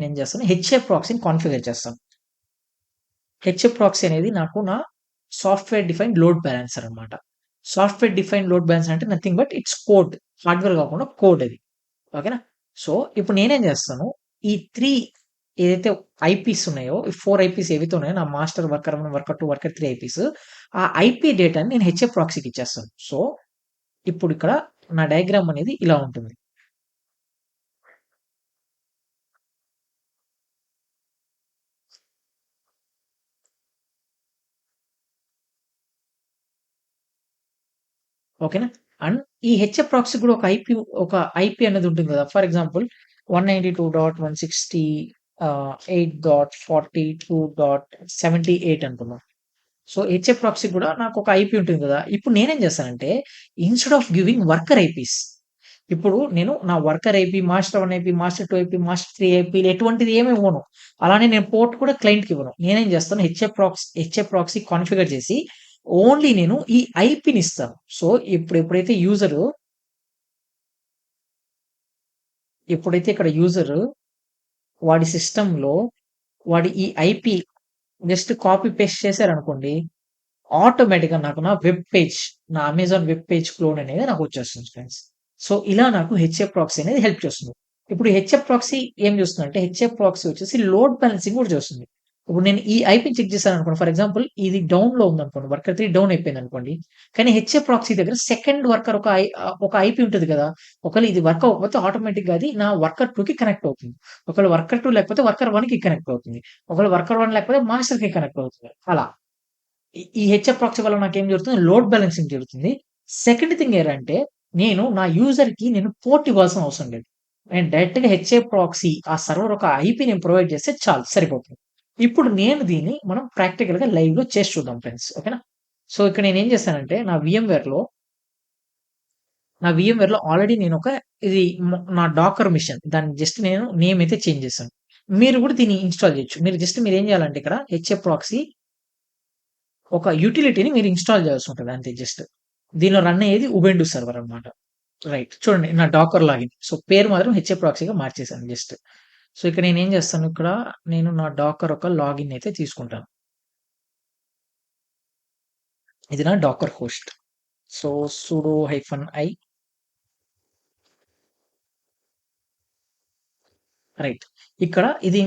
నేను చేస్తాను HA ప్రాక్సీని configure చేస్తాను. హెచ్ఏ ప్రాక్సీ అనేది నాకు నా సాఫ్ట్‌వేర్ డిఫైన్డ్ లోడ్ బాలన్సర్ అన్నమాట. సాఫ్ట్‌వేర్ డిఫైన్డ్ లోడ్ బాలన్సర్ అంటే nothing but it's code. Hardware కాకుండా కోడ్ అది. ఓకేనా? సో, ఇప్పుడు నేనేం చేస్తాను, ఈ 3 ఏదైతే ఐపీస్ ఉన్నాయో, ఈ 4 ఐపీస్ ఏవైతే ఉన్నాయో, నా master, worker 1, worker 2, worker 3 eyepiece, ఆ ఐపీ డేటాని నేను హెచ్ఏ ప్రాక్సీకి ఇచ్చేస్తాను. సో, ఇప్పుడు ఇక్కడ నా డయాగ్రామ్ అనేది ఇలా ఉంటుంది. ఓకేనా? అండ్ ఈ హెచ్ఎఫ్ ప్రాక్సీ కూడా ఒక ఐపీ అనేది ఉంటుంది కదా! ఫర్ ఎగ్జాంపుల్ 192.160 8.42.78 అనుకుందాం. సో, హెచ్ఎఫ్ ప్రాక్సీ కూడా నాకొక ఐపీ ఉంటుంది కదా! ఇప్పుడు నేనేం చేస్తానంటే instead of giving worker eyepiece, ఇప్పుడు నేను నా worker IP, master 1 IP, master 2 IP, master 3 ఐపీలు ఎటువంటిది ఏమి ఇవ్వను. అలానే నేను పోర్ట్ కూడా క్లయింట్‌కి ఇవ్వను. నేనేం చేస్తాను హెచ్ఎఫ్ ప్రాక్సీ కాన్ఫిగర్ చేసి ఓన్లీ నేను ఈ ఐపీని ఇస్తాను. సో, ఎప్పుడైతే ఎప్పుడైతే ఇక్కడ యూజరు వాడి సిస్టమ్‌లో వాడి ఈ ఐపీ జస్ట్ కాపీ పేస్ట్ చేశారనుకోండి, ఆటోమేటిక్‌గా నాకు నా వెబ్ పేజ్, నా అమెజాన్ వెబ్ పేజ్ క్లోన్ అనేది నాకొచ్చేస్తుంది ఫ్రెండ్స్. సో, ఇలా నాకు హెచ్ఎఫ్ ప్రాక్సీ అనేది హెల్ప్ చేస్తుంది. ఇప్పుడు హెచ్ఎఫ్ ప్రాక్సీ ఏం చేస్తుందంటే, హెచ్ఎఫ్ ప్రాక్సీ వచ్చేసి లోడ్ బాలన్సింగ్ కూడా చేస్తుంది. ఇప్పుడు నేను ఈ ఐపీని చెక్ చేశాననుకోండి, ఫర్ ఎగ్జాంపుల్ ఇది డౌన్‌లో ఉందనుకోండి, వర్కర్ 3 డౌన్ అయిపోయిందనుకోండి. కానీ హెచ్ఎఫ్ ప్రాక్సీ దగ్గర సెకండ్ వర్కర్ ఒక ఐపీ ఉంటది కదా! ఒకవేళ ఇది వర్క్ అవ్వకపోతే ఆటోమేటిక్‌గా అది నా వర్కర్ 2కి కనెక్ట్ అవుతుంది. ఒకవేళ వర్కర్ 2 లేకపోతే వర్కర్ 1కి కనెక్ట్ అవుతుంది. ఒకవేళ వర్కర్ 1 లేకపోతే మాస్టర్‌కి కనెక్ట్ అవుతుంది. అలా. ఈ హెచ్ఎఫ్ ప్రాక్సీ వల్ల నాకేం జరుగుతుంది? లోడ్ బాలన్సింగ్ జరుగుతుంది. సెకండ్ థింగ్ ఏంటంటే, నేను నా యూజర్‌కి నేను పోర్ట్ ఇవ్వాల్సిన అవసరం లేదు. నేను డైరెక్ట్‌గా హెచ్ఎఫ్ ప్రాక్సీ ఆ సర్వర్ ఒక ఐపీ నేను ప్రొవైడ్ చేస్తే చాలు సరిపోతుంది. ఇప్పుడు నేను దీన్ని మనం ప్రాక్టికల్‌గా లైవ్‌లో చేసి చూద్దాం ఫ్రెండ్స్. ఓకేనా? సో, ఇక్కడ నేనేం చేశానంటే నా వీఎంవేర్‌లో ఆల్రెడీ నేనొక ఇది నా డాకర్ మిషన్ దాన్ని జస్ట్ నేను నేమ్ అయితే చేంజ్ చేశాను. మీరు కూడా దీన్ని ఇన్‌స్టాల్ చేయొచ్చు. మీరేం చేయాలంటే ఇక్కడ హెచ్ఎఫ్ ప్రాక్సీ ఒక యుటిలిటీని మీరు ఇన్‌స్టాల్ చేయాల్సుంటది అంతే జస్ట్. దీనిలో రన్ అయ్యేది ఉబుంటు సర్వర్ అన్నమాట. రైట్. చూడండి నా డాకర్ లాగిన్. సో, పేరు మాత్రం హెచ్ఏ ప్రాక్సీగా మార్చేసాను జస్ట్. సో, ఇక్కడ నేనేం చేస్తాను నేను నా డాకర్ ఒక లాగిన్ అయితే తీసుకుంటాను. ఇది నా Docker host. So, sudo -i right. ఇక్కడ ఇది